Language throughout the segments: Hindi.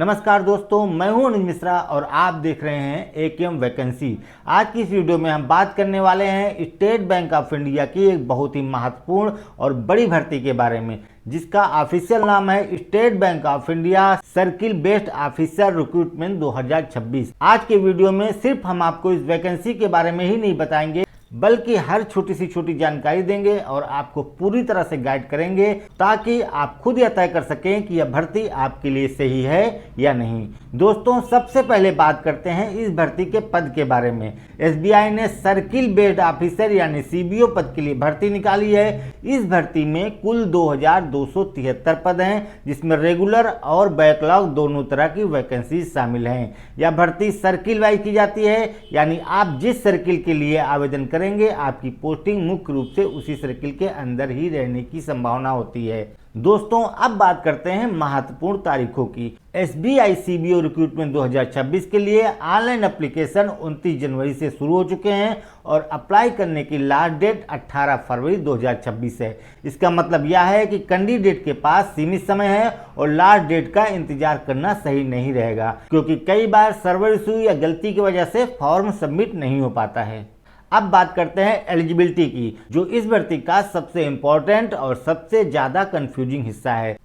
नमस्कार दोस्तों, मैं हूं अनुज मिश्रा और आप देख रहे हैं एकेएम वैकेंसी। आज की इस वीडियो में हम बात करने वाले हैं स्टेट बैंक ऑफ इंडिया की एक बहुत ही महत्वपूर्ण और बड़ी भर्ती के बारे में, जिसका ऑफिशियल नाम है state bank of India circle based officer recruitment 2026। आज के वीडियो में सिर्फ हम आपको इस वैकेंसी के बारे में ही नहीं बताएंगे, बल्कि हर छोटी सी छोटी जानकारी देंगे और आपको पूरी तरह से गाइड करेंगे ताकि आप खुद यह तय कर सकें कि यह भर्ती आपके लिए सही है या नहीं। दोस्तों, सबसे पहले बात करते हैं इस भर्ती के पद के बारे में। एसबीआई ने सर्किल बेस्ड ऑफिसर यानी सीबीओ पद के लिए भर्ती निकाली है। इस भर्ती में कुल 2273 पद हैं, जिसमें रेगुलर और बैकलॉग दोनों तरह की वैकेंसी शामिल हैं। यह भर्ती सर्किल वाइज की जाती है, यानी आप जिस सर्किल के लिए आवेदन करेंगे आपकी पोस्टिंग मुख्य रूप से उसी सर्किल के अंदर ही रहने की संभावना होती है। दोस्तों, अब बात करते हैं महत्वपूर्ण तारीखों की। एसबीआई सीबीओ रिक्रूटमेंट 2026 के लिए ऑनलाइन एप्लीकेशन 29 जनवरी से शुरू हो चुके हैं और अप्लाई करने की लास्ट डेट 18 फरवरी 2026 है। इसका मतलब यह है कि कैंडिडेट के पास सीमित समय है और लास्ट डेट का इंतजार करना सही नहीं रहेगा, क्योंकि कई बार सर्वर इशू या गलती की वजह से फॉर्म सबमिट नहीं हो पाता है। अब बात करते हैं एलिजिबिलिटी की, जो इस भर्ती का सबसे इम्पोर्टेंट और सबसे ज़्यादा कंफ्यूजिंग हिस्सा है।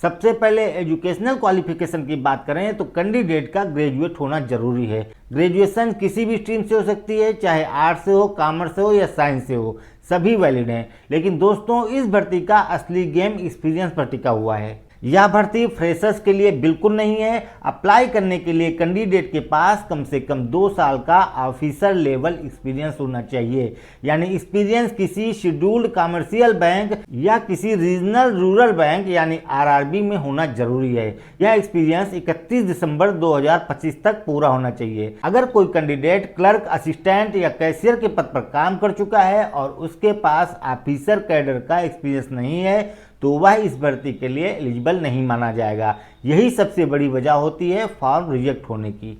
सबसे पहले एजुकेशनल क्वालिफिकेशन की बात करें तो कैंडिडेट का ग्रेजुएट होना जरूरी है। ग्रेजुएशन किसी भी स्ट्रीम से हो सकती है, चाहे आर्ट्स से हो, कॉमर्स से हो या साइंस से हो, सभी वैलिड हैं। लेकिन दोस्तों, इस भर्ती का असली गेम एक्सपीरियंस पर टिका हुआ है। यह भर्ती फ्रेशर्स के लिए बिल्कुल नहीं है। अप्लाई करने के लिए कैंडिडेट के पास कम से कम 2 साल का ऑफिसर लेवल एक्सपीरियंस होना चाहिए, यानी एक्सपीरियंस किसी शेड्यूल्ड कमर्शियल बैंक या किसी रीजनल रूरल बैंक यानी आरआरबी में होना जरूरी है। यह एक्सपीरियंस 31 दिसंबर 2025 तक पूरा होना चाहिए। अगर कोई कैंडिडेट क्लर्क, असिस्टेंट या कैशियर के पद पर काम कर चुका है और उसके पास ऑफिसर कैडर का एक्सपीरियंस नहीं है तो वह इस भर्ती के लिए एलिजिबल नहीं माना जाएगा। यही सबसे बड़ी वजह होती है फॉर्म रिजेक्ट होने की।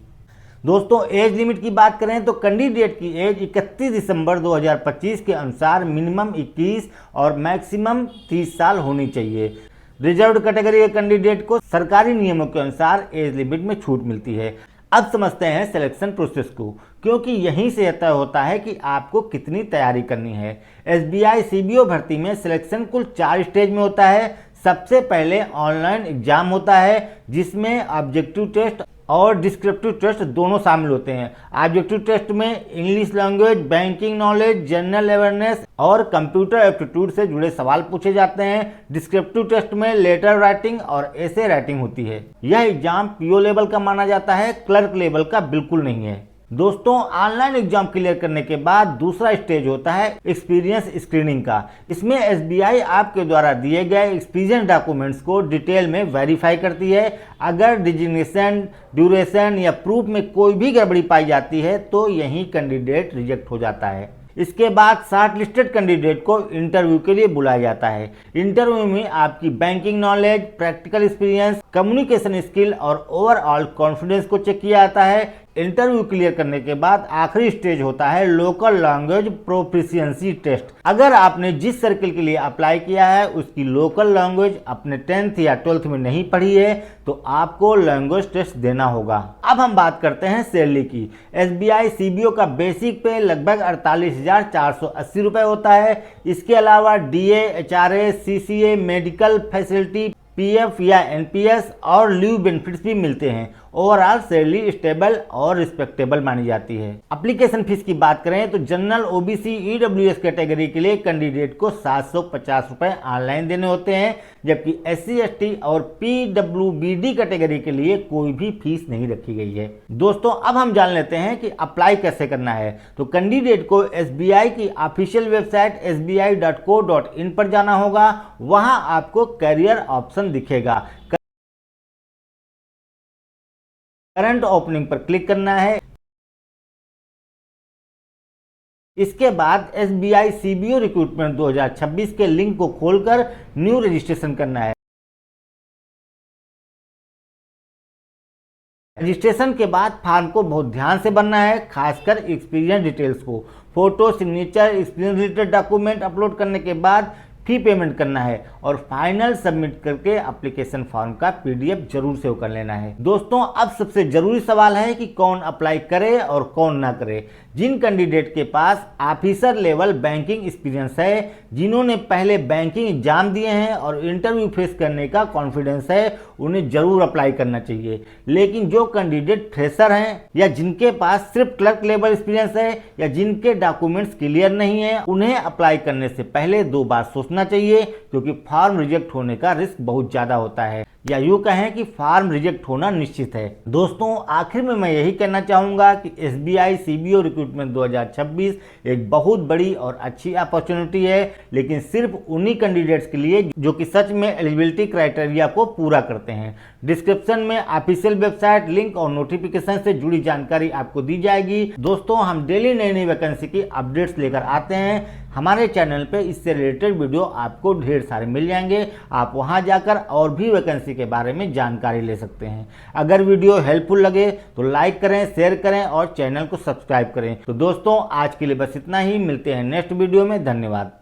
दोस्तों, एज लिमिट की बात करें तो कैंडिडेट की एज 31 दिसंबर 2025 के अनुसार मिनिमम 21 और मैक्सिमम 30 साल होनी चाहिए। रिजर्व्ड कैटेगरी के कैंडिडेट को सरकारी नियमों के अनुसार एज लिमिट में छूट मिलती है। अब समझते हैं सिलेक्शन प्रोसेस को, क्योंकि यहीं से तय होता है कि आपको कितनी तैयारी करनी है। एसबीआई सीबीओ भर्ती में सिलेक्शन कुल 4 स्टेज में होता है। सबसे पहले ऑनलाइन एग्जाम होता है, जिसमें ऑब्जेक्टिव टेस्ट और डिस्क्रिप्टिव टेस्ट दोनों शामिल होते हैं। ऑब्जेक्टिव टेस्ट में English language, banking knowledge, general awareness और कंप्यूटर एप्टीट्यूड से जुड़े सवाल पूछे जाते हैं। डिस्क्रिप्टिव टेस्ट में लेटर राइटिंग और एसे राइटिंग होती है। यह एग्जाम पीओ लेवल का माना जाता है, क्लर्क लेवल का बिल्कुल नहीं है। दोस्तों, ऑनलाइन एग्जाम क्लियर करने के बाद दूसरा स्टेज होता है एक्सपीरियंस स्क्रीनिंग का। इसमें एसबीआई आपके द्वारा दिए गए एक्सपीरियंस डॉक्यूमेंट्स को डिटेल में वेरीफाई करती है। अगर डिजिग्नेशन, ड्यूरेशन या प्रूफ में कोई भी गड़बड़ी पाई जाती है तो यही कैंडिडेट रिजेक्ट हो जाता है। इसके बाद शॉर्ट लिस्टेड कैंडिडेट को इंटरव्यू के लिए बुलाया जाता है। इंटरव्यू में आपकी banking knowledge, practical experience, communication skill और ओवरऑल कॉन्फिडेंस को चेक किया जाता है। इंटरव्यू क्लियर करने के बाद आखिरी स्टेज होता है लोकल लैंग्वेज प्रोफिशिएंसी टेस्ट। अगर आपने जिस सर्किल के लिए अप्लाई किया है उसकी लोकल लैंग्वेज अपने 10th या 12th में नहीं पढ़ी है तो आपको लैंग्वेज टेस्ट देना होगा। अब हम बात करते हैं सैलरी की। एसबीआई सीबीओ का बेसिक पे लगभग 48,480 रुपए होता है। इसके अलावा DA, HRA, CCA, medical facility, PF या एनपीएस और लीव बेनिफिट्स भी मिलते हैं। ओवरऑल सैलरी स्टेबल और रिस्पेक्टेबल मानी जाती है। एप्लीकेशन फीस की बात करें तो जनरल, ओबीसी, ईडब्ल्यूएस कैटेगरी के लिए कैंडिडेट को 750 रुपए ऑनलाइन देने होते हैं, जबकि एससी, एसटी और पीडब्ल्यूबीडी कैटेगरी के लिए कोई भी फीस नहीं रखी गई है। दोस्तों, अब हम जान लेते हैं कि अप्लाई कैसे करना है। तो कैंडिडेट को एसबीआई की ऑफिशियल वेबसाइट sbi.co.in पर जाना होगा। वहां आपको करियर ऑप्शन दिखेगा। करंट ओपनिंग पर क्लिक करना है। इसके बाद एसबीआई सीबीओ रिक्रूटमेंट 2026 के लिंक को खोलकर न्यू रजिस्ट्रेशन करना है। रजिस्ट्रेशन के बाद फॉर्म को बहुत ध्यान से भरना है, खासकर एक्सपीरियंस डिटेल्स को। Photo, signature, experience related document upload करने के बाद फी पेमेंट करना है और फाइनल सबमिट करके एप्लीकेशन फॉर्म का पीडीएफ जरूर सेव कर लेना है। दोस्तों अब सबसे जरूरी सवाल है कि कौन अप्लाई करे और कौन ना करे। जिन कैंडिडेट के पास ऑफिसर लेवल बैंकिंग एक्सपीरियंस है, जिन्होंने पहले बैंकिंग एग्जाम दिए हैं और इंटरव्यू फेस करने का कॉन्फिडेंस है, उन्हें जरूर अप्लाई करना चाहिए। लेकिन जो कैंडिडेट फ्रेशर हैं या जिनके पास सिर्फ क्लर्क लेवल एक्सपीरियंस है या जिनके डॉक्यूमेंट्स क्लियर नहीं है, उन्हें अप्लाई करने से पहले 2 बार सोचना चाहिए, क्योंकि फॉर्म रिजेक्ट होने का रिस्क बहुत ज्यादा होता है, या यूं कहें कि फॉर्म रिजेक्ट होना निश्चित है। दोस्तों आखिर में मैं यही कहना चाहूंगा कि एसबीआई सीबीओ रिक्रूटमेंट 2026 एक बहुत बड़ी और अच्छी अपॉर्चुनिटी है, लेकिन सिर्फ उन्हीं कैंडिडेट्स के लिए जो कि सच में एलिजिबिलिटी क्राइटेरिया को पूरा करते हैं। डिस्क्रिप्शन में ऑफिशियल वेबसाइट लिंक और नोटिफिकेशन से जुड़ी जानकारी आपको दी जाएगी। दोस्तों हम डेली नई नई वैकेंसी की अपडेट्स लेकर आते हैं। हमारे चैनल पे इससे रिलेटेड वीडियो आपको ढेर सारे मिल जाएंगे, आप वहां जाकर और भी वैकेंसी के बारे में जानकारी ले सकते हैं। अगर वीडियो हेल्पफुल लगे तो लाइक करें, शेयर करें और चैनल को सब्सक्राइब करें। तो दोस्तों आज के लिए बस इतना ही, मिलते हैं नेक्स्ट वीडियो में। धन्यवाद।